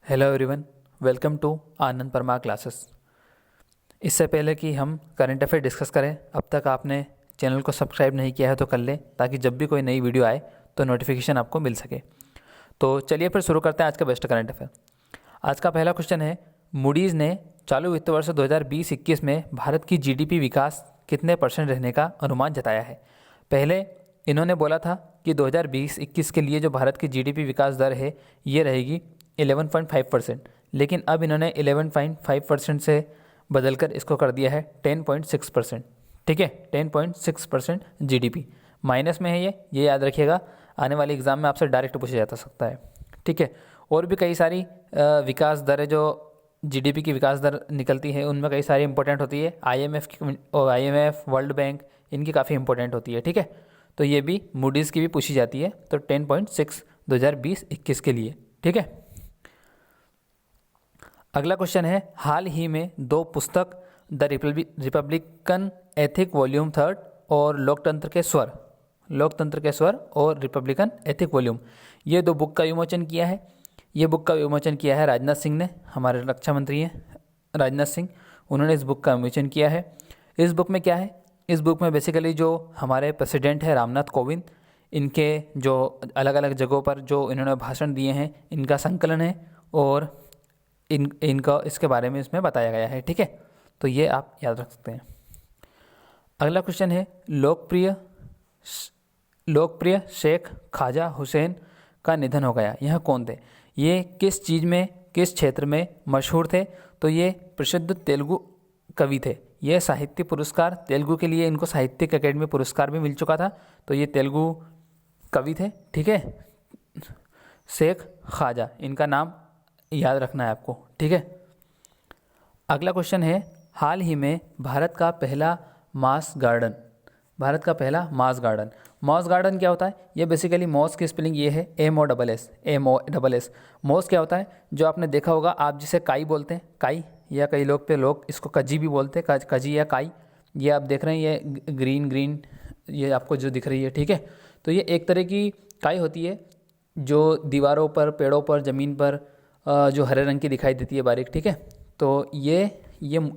Hello everyone, welcome to Anand Parmar classes. इससे पहले कि हम करंट अफेयर डिस्कस करें, अब तक आपने चैनल को सब्सक्राइब नहीं किया है तो कर लें, ताकि जब भी कोई नई वीडियो आए तो नोटिफिकेशन आपको मिल सके। तो चलिए फिर शुरू करते हैं आज का बेस्ट करंट अफेयर। आज का पहला क्वेश्चन है, मूडीज़ ने चालू वित्त वर्ष 2020-21 में भारत की जीडीपी विकास कितने परसेंट रहने का अनुमान जताया है। पहले इन्होंने बोला था कि 2020-21 के लिए जो भारत की जीडीपी विकास दर है ये रहेगी 11.5%, लेकिन अब इन्होंने 11.5% से बदलकर इसको कर दिया है 10.6%। ठीक है, 10.6% जीडीपी माइनस में है ये याद रखिएगा, आने वाले एग्जाम में आपसे डायरेक्ट पूछा जा सकता है। ठीक है, और भी कई सारी विकास दर है जो जीडीपी की विकास दर निकलती है, उनमें कई सारी इंपॉर्टेंट होती है। आईएमएफ, वर्ल्ड बैंक, इनकी काफ़ी इंपॉर्टेंट होती है। ठीक है, तो ये भी मूडीज़ की भी पूछी जाती है, तो 10.6 2020-21 के लिए। ठीक है, अगला क्वेश्चन है, हाल ही में दो पुस्तक द रिपब्लिकन एथिक वॉल्यूम 3 और लोकतंत्र के स्वर और रिपब्लिकन एथिक वॉल्यूम, ये दो बुक का विमोचन किया है। ये बुक का विमोचन किया है राजनाथ सिंह ने, हमारे रक्षा मंत्री हैं राजनाथ सिंह, उन्होंने इस बुक का विमोचन किया है। इस बुक में क्या है, इस बुक में बेसिकली जो हमारे प्रेसिडेंट है रामनाथ कोविंद, इनके जो अलग अलग जगहों पर जो इन्होंने भाषण दिए हैं, इनका संकलन है और इनका इसके बारे में इसमें बताया गया है। ठीक है, तो ये आप याद रख सकते हैं। अगला क्वेश्चन है, लोकप्रिय शेख ख्वाजा हुसैन का निधन हो गया, यह कौन थे। ये किस चीज़ में, किस क्षेत्र में मशहूर थे। तो ये प्रसिद्ध तेलुगु कवि थे। ये साहित्य पुरस्कार, तेलुगु के लिए इनको साहित्यिक अकेडमी पुरस्कार भी मिल चुका था, तो ये तेलुगु कवि थे। ठीक है, शेख ख्वाजा, इनका नाम याद रखना है आपको। ठीक है, अगला क्वेश्चन है, हाल ही में भारत का पहला मास गार्डन मॉस गार्डन क्या होता है। ये बेसिकली मॉस की स्पेलिंग ये है MOSS। मॉस क्या होता है, जो आपने देखा होगा, आप जिसे काई बोलते हैं, काई, या कई लोग इसको कजी भी बोलते हैं, कजी या काई। ये आप देख रहे हैं, ये ग्रीन ये आपको जो दिख रही है। ठीक है, तो ये एक तरह की काई होती है जो दीवारों पर, पेड़ों पर, ज़मीन पर जो हरे रंग की दिखाई देती है बारीक। ठीक है, तो ये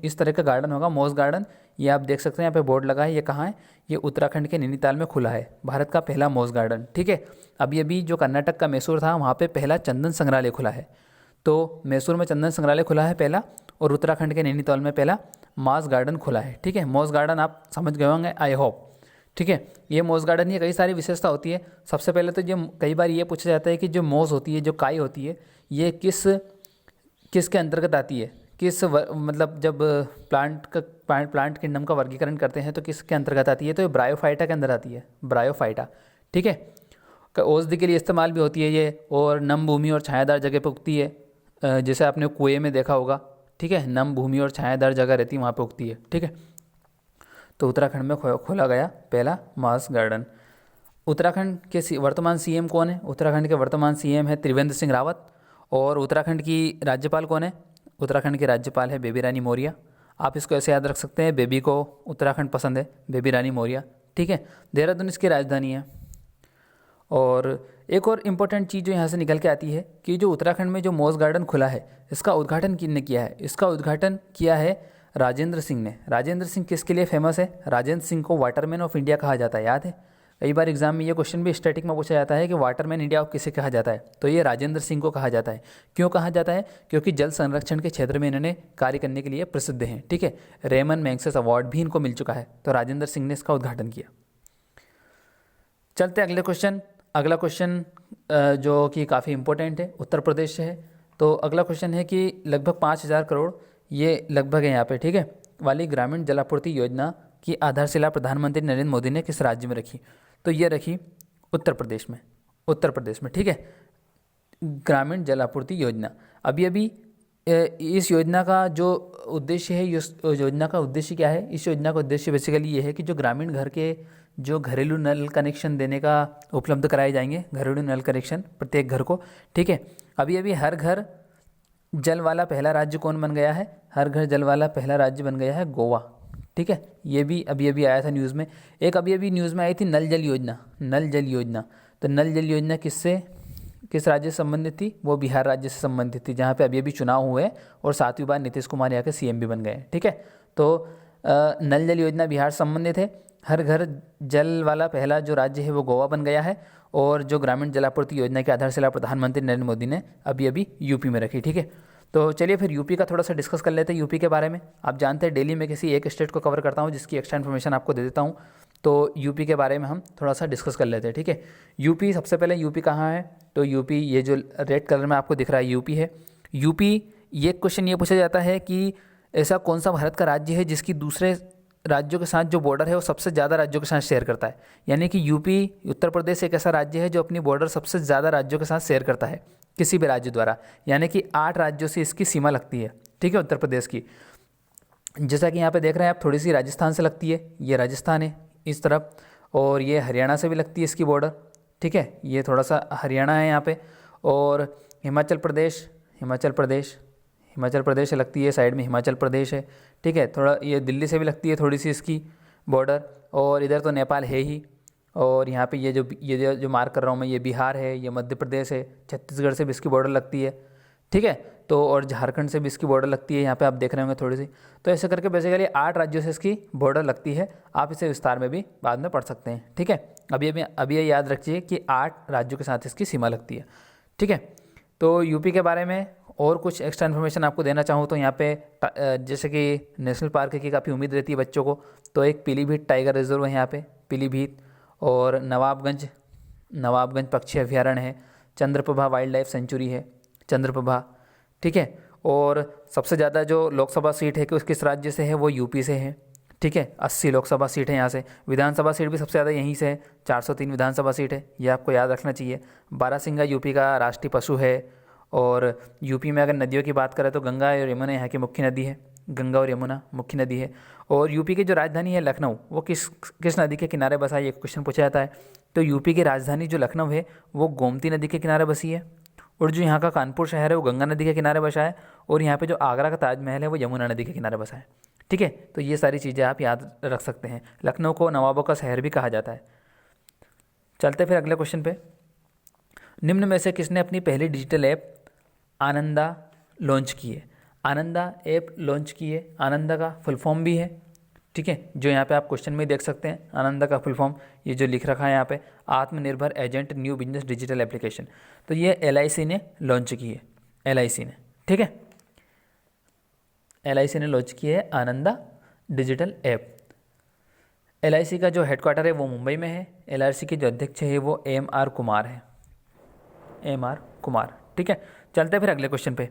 इस तरह का गार्डन होगा, मॉस गार्डन। ये आप देख सकते हैं, यहाँ पे बोर्ड लगा है, ये कहाँ है, ये उत्तराखंड के नैनीताल में खुला है, भारत का पहला मॉस गार्डन। ठीक है, अभी जो कर्नाटक का मैसूर था, वहाँ पे पहला चंदन संग्रहालय खुला है। तो मैसूर में चंदन संग्रहालय खुला है पहला, और उत्तराखंड के नैनीताल में पहला मॉस गार्डन खुला है। ठीक है, मॉस गार्डन आप समझ गए होंगे, आई होप। ठीक है, ये मॉस गार्डन, ये कई सारी विशेषता होती है। सबसे पहले तो जो कई बार ये पूछा जाता है कि जो मॉस होती है, जो काई होती है, ये किसके अंतर्गत आती है, मतलब जब प्लांट किंगडम का वर्गीकरण करते हैं तो किसके अंतर्गत आती है, तो ये ब्रायोफाइटा के अंदर आती है, ब्रायोफाइटा। ठीक है, औषधि के लिए इस्तेमाल भी होती है ये, और नम भूमि और छायादार जगह पर उगती है, जैसे आपने कुएं में देखा होगा। ठीक है, नम भूमि और छायादार जगह रहती है, वहाँ पर उगती है। ठीक है, तो उत्तराखंड में खोला गया पहला मॉस गार्डन। उत्तराखंड के वर्तमान सीएम कौन है। उत्तराखंड के वर्तमान सीएम है त्रिवेंद्र सिंह रावत। और उत्तराखंड की राज्यपाल कौन है। उत्तराखंड की राज्यपाल है बेबी रानी मौर्य। आप इसको ऐसे याद रख सकते हैं, बेबी को उत्तराखंड पसंद है, बेबी रानी मौर्य। ठीक है, देहरादून इसकी राजधानी है। और एक और इम्पोर्टेंट चीज़ जो यहाँ से निकल के आती है कि जो उत्तराखंड में जो मॉस गार्डन खुला है, इसका उद्घाटन किसने किया है। इसका उद्घाटन किया है राजेंद्र सिंह ने। राजेंद्र सिंह किसके लिए फेमस है। राजेंद्र सिंह को वाटरमैन ऑफ इंडिया कहा जाता है, याद है। कई बार एग्जाम में ये क्वेश्चन भी स्टैटिक में पूछा जाता है कि वाटरमैन इंडिया ऑफ किसे कहा जाता है, तो ये राजेंद्र सिंह को कहा जाता है। क्यों कहा जाता है, क्योंकि जल संरक्षण के क्षेत्र में इन्होंने कार्य करने के लिए प्रसिद्ध हैं। ठीक है, रेमन मैग्सेस अवार्ड भी इनको मिल चुका है, तो राजेंद्र सिंह ने इसका उद्घाटन किया। चलते अगले क्वेश्चन। अगला क्वेश्चन जो कि काफ़ी इंपॉर्टेंट है, उत्तर प्रदेश से है। तो अगला क्वेश्चन है कि लगभग 5,000 करोड़, ये लगभग है यहाँ पे, ठीक है, वाली ग्रामीण जलापूर्ति योजना की आधारशिला प्रधानमंत्री नरेंद्र मोदी ने किस राज्य में रखी। तो ये रखी उत्तर प्रदेश में। ठीक है, ग्रामीण जलापूर्ति योजना। अभी इस योजना का जो उद्देश्य है, इस योजना का उद्देश्य क्या है। इस योजना का उद्देश्य बेसिकली ये है कि जो ग्रामीण घर के जो घरेलू नल कनेक्शन देने का उपलब्ध कराए जाएंगे, घरेलू नल कनेक्शन प्रत्येक घर को। ठीक है, अभी हर घर जल वाला पहला राज्य कौन बन गया है। हर घर जल वाला पहला राज्य बन गया है गोवा। ठीक है, ये भी अभी आया था न्यूज़ में। एक अभी न्यूज़ में आई थी नल जल योजना। तो नल जल योजना किससे किस राज्य से संबंधित थी? वो बिहार राज्य से संबंधित थी, जहाँ पे अभी अभी चुनाव हुए और 7वीं बार नीतीश कुमार यहाँ के सीएम भी बन गए। ठीक है, तो नल जल योजना बिहार से संबंधित है। हर घर जल वाला पहला जो राज्य है वो गोवा बन गया है। और जो ग्रामीण जलापूर्ति योजना की आधारशिला प्रधानमंत्री नरेंद्र मोदी ने अभी अभी यूपी में रखी। ठीक है, तो चलिए फिर यूपी का थोड़ा सा डिस्कस कर लेते हैं। यूपी के बारे में आप जानते हैं डेली में किसी एक स्टेट को कवर करता हूँ, जिसकी एक्स्ट्रा इन्फॉर्मेशन आपको दे देता हूँ। तो यूपी के बारे में हम थोड़ा सा डिस्कस कर लेते हैं। ठीक है, यूपी सबसे पहले यूपी कहाँ है? तो यूपी ये जो रेड कलर में आपको दिख रहा है यूपी है। यूपी, ये क्वेश्चन ये पूछा जाता है कि ऐसा कौन सा भारत का राज्य है जिसकी दूसरे राज्यों के साथ जो बॉर्डर है वो सबसे ज़्यादा राज्यों के साथ शेयर करता है। यानी कि यूपी, उत्तर प्रदेश एक ऐसा राज्य है जो अपनी बॉर्डर सबसे ज़्यादा राज्यों के साथ शेयर करता है किसी भी राज्य द्वारा। यानी कि 8 राज्यों से इसकी सीमा लगती है। ठीक है, उत्तर प्रदेश की, जैसा कि यहाँ पे देख रहे हैं आप, थोड़ी सी राजस्थान से लगती है, ये राजस्थान है इस तरफ, और ये हरियाणा से भी लगती है इसकी बॉर्डर। ठीक है, ये थोड़ा सा हरियाणा है यहाँ पे, और हिमाचल प्रदेश, हिमाचल प्रदेश से लगती है, साइड में हिमाचल प्रदेश है। ठीक है, थोड़ा ये दिल्ली से भी लगती है थोड़ी सी इसकी बॉर्डर, और इधर तो नेपाल है ही। और यहाँ पे ये जो मार्क कर रहा हूँ मैं, ये बिहार है, ये मध्य प्रदेश है, छत्तीसगढ़ से भी इसकी बॉर्डर लगती है। ठीक है, तो और झारखंड से भी इसकी बॉर्डर लगती है, यहाँ पे आप देख रहे होंगे थोड़ी सी। तो ऐसे करके बेसिकली 8 राज्यों से इसकी बॉर्डर लगती है। आप इसे विस्तार में भी बाद में पढ़ सकते हैं। ठीक है, अभी ये याद रखिए कि 8 राज्यों के साथ इसकी सीमा लगती है। ठीक है, तो यूपी के बारे में और कुछ एक्स्ट्रा इन्फॉर्मेशन आपको देना चाहूँ तो यहाँ पे जैसे कि नेशनल पार्क की काफ़ी उम्मीद रहती है बच्चों को, तो एक पीलीभीत टाइगर रिजर्व है यहाँ पे, पीलीभीत, और नवाबगंज पक्षी अभ्यारण्य है, चंद्रप्रभा वाइल्ड लाइफ सेंचुरी है, चंद्रप्रभा। ठीक है, और सबसे ज़्यादा जो लोकसभा सीट है कि किस राज्य से है, वो यूपी से है। ठीक है, 80 लोकसभा सीट है यहाँ से। विधानसभा सीट भी सबसे ज़्यादा यहीं से है, 403 विधानसभा सीट है, ये आपको याद रखना चाहिए। बारहसिंगा यूपी का राष्ट्रीय पशु है। और यूपी में अगर नदियों की बात करें तो गंगा और यमुना यहाँ की मुख्य नदी है, गंगा और यमुना मुख्य नदी है। और यूपी की जो राजधानी है लखनऊ, वो किस नदी के किनारे बसा है, ये क्वेश्चन पूछा जाता है। तो यूपी की राजधानी जो लखनऊ है वो गोमती नदी के किनारे बसी है। और जो यहाँ का कानपुर शहर है वो गंगा नदी के किनारे बसा है। और यहाँ पे जो आगरा का ताजमहल है वो यमुना नदी के किनारे बसा है। ठीक है, तो ये सारी चीज़ें आप याद रख सकते हैं। लखनऊ को नवाबों का शहर भी कहा जाता है। चलते फिर अगले क्वेश्चन पे। निम्न में से किसने अपनी पहली डिजिटल ऐप आनंदा लॉन्च की है? आनंदा ऐप लॉन्च की है। आनंदा का फुल फॉर्म भी है। ठीक है, जो यहाँ पे आप क्वेश्चन में देख सकते हैं, आनंदा का फुल फॉर्म ये जो लिख रखा है यहाँ पे, आत्मनिर्भर agent new business digital application. तो ये LIC ने लॉन्च की है, LIC ने। ठीक है, LIC ने लॉन्च की है आनंदा डिजिटल ऐप। LIC का जो हेडक्वार्टर है वो मुंबई में है। LIC के जो अध्यक्ष है वो MR कुमार है, MR कुमार। ठीक है, चलते हैं फिर अगले क्वेश्चन पे।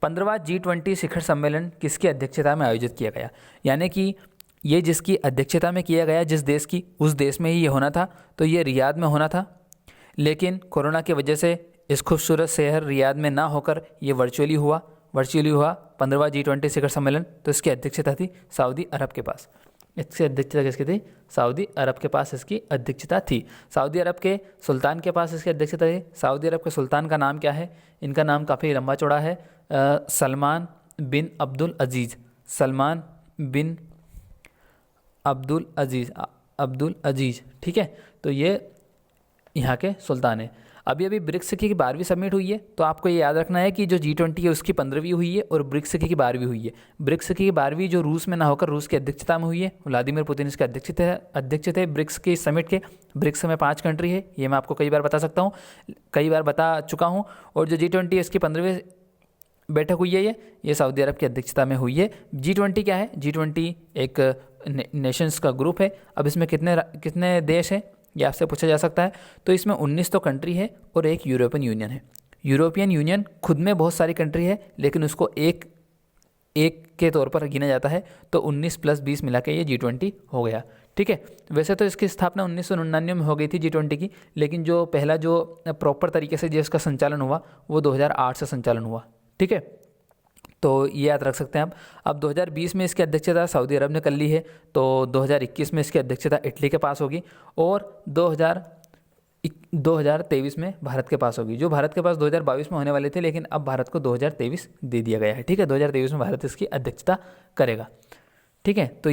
15वां G20 शिखर सम्मेलन किसकी अध्यक्षता में आयोजित किया गया? यानी कि ये जिसकी अध्यक्षता में किया गया, जिस देश की, उस देश में ही ये होना था। तो ये रियाद में होना था, लेकिन कोरोना की वजह से इस खूबसूरत शहर रियाद में ना होकर ये वर्चुअली हुआ 15वां G20 शिखर सम्मेलन। तो इसकी अध्यक्षता थी सऊदी अरब के पास। इसकी अध्यक्षता किसकी थी? सऊदी अरब के पास इसकी अध्यक्षता थी। सऊदी अरब के सुल्तान के पास इसकी अध्यक्षता थी। सऊदी अरब के सुल्तान का नाम क्या है? इनका नाम काफ़ी लंबा चौड़ा है, सलमान बिन अब्दुल अजीज़। सलमान बिन अब्दुल अजीज़। ठीक है, तो ये यहाँ के सुल्तान है। अभी अभी ब्रिक्स की 12वीं समिट हुई है, तो आपको ये याद रखना है कि जो G20 है उसकी 15वीं हुई है और ब्रिक्स की 12वीं हुई है। ब्रिक्स की 12वीं जो रूस में ना होकर रूस की अध्यक्षता में हुई है, व्लादिमीर पुतिन इसके अध्यक्ष थे ब्रिक्स की समिट के। ब्रिक्स में 5 कंट्री है, ये मैं आपको कई बार बता सकता हूँ, कई बार बता चुका हूँ। और जो G20 है इसकी 15वीं बैठक हुई है, ये सऊदी अरब की अध्यक्षता में हुई है। G20 क्या है? G20 एक नेशंस का ग्रुप है। अब इसमें कितने देश हैं ये आपसे पूछा जा सकता है। तो इसमें 19 तो कंट्री है और एक यूरोपियन यूनियन है। यूरोपियन यूनियन खुद में बहुत सारी कंट्री है, लेकिन उसको एक के तौर पर गिना जाता है। तो 19 + 20 मिला के ये G20 हो गया। ठीक है, वैसे तो इसकी स्थापना 1999 में हो गई थी G20 की, लेकिन जो पहला जो प्रॉपर तरीके से जो इसका संचालन हुआ वो 2008 से संचालन हुआ। ठीक है, तो ये याद रख सकते हैं आप। अब 2020 में इसकी अध्यक्षता सऊदी अरब ने कर ली है, तो 2021 में इसकी अध्यक्षता इटली के पास होगी और 2023 में भारत के पास होगी। जो भारत के पास 2022 में होने वाले थे, लेकिन अब भारत को 2023 दे दिया गया है। ठीक है, 2023 में भारत इसकी अध्यक्षता करेगा। ठीक है, तो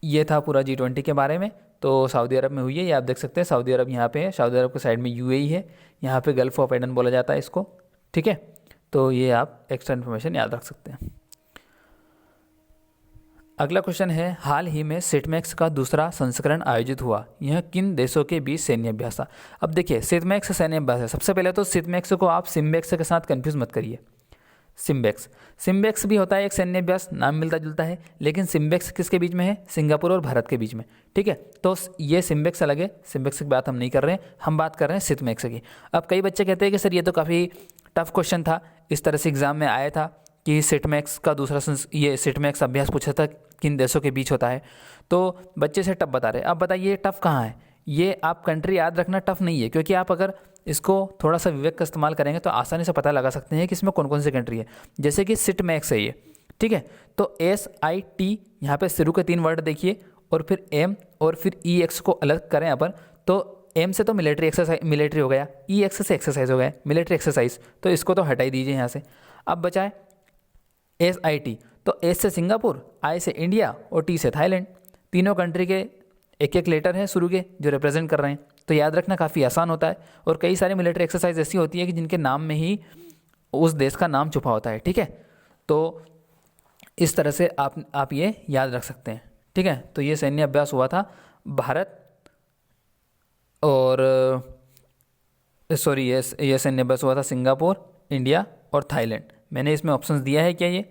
ये था पूरा G20 के बारे में। तो सऊदी अरब में हुई है, ये आप देख सकते हैं। सऊदी अरब यहाँ पे है, सऊदी अरब के साइड में यूएई है, यहाँ पे गल्फ ऑफ एडन बोला जाता है इसको, ठीक है। तो ये आप एक्स्ट्रा इन्फॉर्मेशन याद रख सकते हैं। अगला क्वेश्चन है, हाल ही में सिटमैक्स का दूसरा संस्करण आयोजित हुआ, यह किन देशों के बीच सैन्य अभ्यास था। अब देखिए, सिटमैक्स सैन्य अभ्यास है। सबसे पहले तो सिटमैक्स को आप सिम्बैक्स के साथ कंफ्यूज मत करिए। सिम्बैक्स भी होता है एक सैन्य अभ्यास, नाम मिलता जुलता है, लेकिन सिम्बैक्स किसके बीच में है, सिंगापुर और भारत के बीच में, ठीक है। तो ये सिम्बैक्स अलग है, सिम्बैक्स की बात हम नहीं कर रहे हैं, हम बात कर रहे हैं सिटमैक्स की। अब कई बच्चे कहते हैं कि सर ये तो काफ़ी टफ क्वेश्चन था, इस तरह से एग्जाम में आया था कि सिटमैक्स का दूसरा ये सिटमैक्स अभ्यास पूछा था किन देशों के बीच होता है, तो बच्चे से टफ बता रहे। अब बताइए टफ कहाँ है, ये आप कंट्री याद रखना टफ नहीं है, क्योंकि आप अगर इसको थोड़ा सा विवेक का इस्तेमाल करेंगे तो आसानी से पता लगा सकते हैं कि इसमें कौन कौन सी कंट्री है। जैसे कि सिटमैक्स है ये, ठीक है। तो SIT यहाँ पे शुरू के 3 वर्ड देखिए, और फिर M और फिर EX को अलग करें अपन, तो M से तो मिलिट्री एक्सरसाइज, मिलिट्री हो गया, EX से एक्सरसाइज हो गया, मिलिट्री एक्सरसाइज, तो इसको तो हटा ही दीजिए यहाँ से। अब बचाए SIT, तो S से सिंगापुर, I से इंडिया और T से थाईलैंड, तीनों कंट्री के एक एक लेटर हैं शुरू के जो रिप्रेजेंट कर रहे हैं, तो याद रखना काफ़ी आसान होता है। और कई सारी मिलिट्री एक्सरसाइज ऐसी होती है कि जिनके नाम में ही उस देश का नाम छुपा होता है, ठीक है। तो इस तरह से आप ये याद रख सकते हैं, ठीक है। तो ये सैन्य अभ्यास हुआ था भारत और सॉरी ये सैन्य अभ्यास हुआ था सिंगापुर, इंडिया और थाईलैंड। मैंने इसमें ऑप्शंस दिया है क्या, ये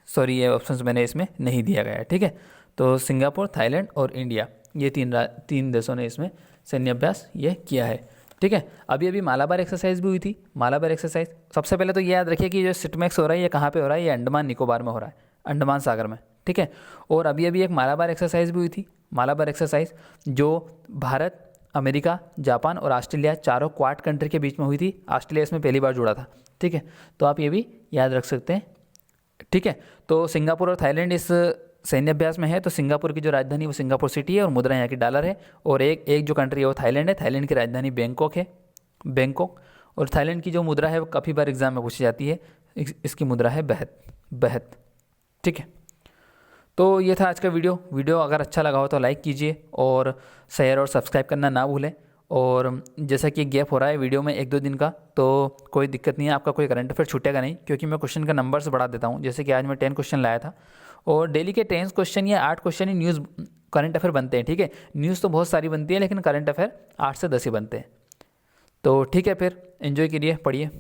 सॉरी ये ऑप्शंस मैंने इसमें नहीं दिया गया है, ठीक है। तो सिंगापुर, थाईलैंड और इंडिया, ये तीन देशों ने इसमें सैन्य अभ्यास ये किया है, ठीक है। अभी अभी मालाबार एक्सरसाइज भी हुई थी। मालाबार एक्सरसाइज, सबसे पहले तो ये याद रखिए कि जो सिटमैक्स हो रहा है ये कहाँ पे हो रहा है, ये अंडमान निकोबार में हो रहा है, अंडमान सागर में, ठीक है। और अभी अभी एक मालाबार एक्सरसाइज भी हुई थी। मालाबार एक्सरसाइज जो भारत, अमेरिका, जापान और ऑस्ट्रेलिया, चारों क्वाड कंट्री के बीच में हुई थी। ऑस्ट्रेलिया इसमें पहली बार जुड़ा था, ठीक है। तो आप ये भी याद रख सकते हैं, ठीक है। तो सिंगापुर और थाईलैंड इस सैन्य अभ्यास में है। तो सिंगापुर की जो राजधानी वो सिंगापुर सिटी है और मुद्रा यहाँ की डॉलर है। और एक जो कंट्री है वो थाईलैंड है, थाईलैंड की राजधानी बैंकॉक है, बैंकॉक। और थाईलैंड की जो मुद्रा है वो काफ़ी बार एग्जाम में पूछी जाती है, इसकी मुद्रा है बहत, ठीक है। तो ये था आज का वीडियो अगर अच्छा लगा हो तो लाइक कीजिए और शेयर और सब्सक्राइब करना ना भूलें। और जैसा कि गैप हो रहा है वीडियो में 1-2 दिन का, तो कोई दिक्कत नहीं है, आपका कोई करंट अफेयर छूटेगा नहीं, क्योंकि मैं क्वेश्चन का नंबर्स बढ़ा देता हूँ। जैसे कि आज मैं 10 क्वेश्चन लाया था और डेली के 10 क्वेश्चन या 8 क्वेश्चन ही न्यूज़ करंट अफेयर बनते हैं, ठीक है। न्यूज़ तो बहुत सारी बनती है लेकिन करंट अफेयर 8 से 10 ही बनते हैं। तो ठीक है, फिर एंजॉय करिए, पढ़िए।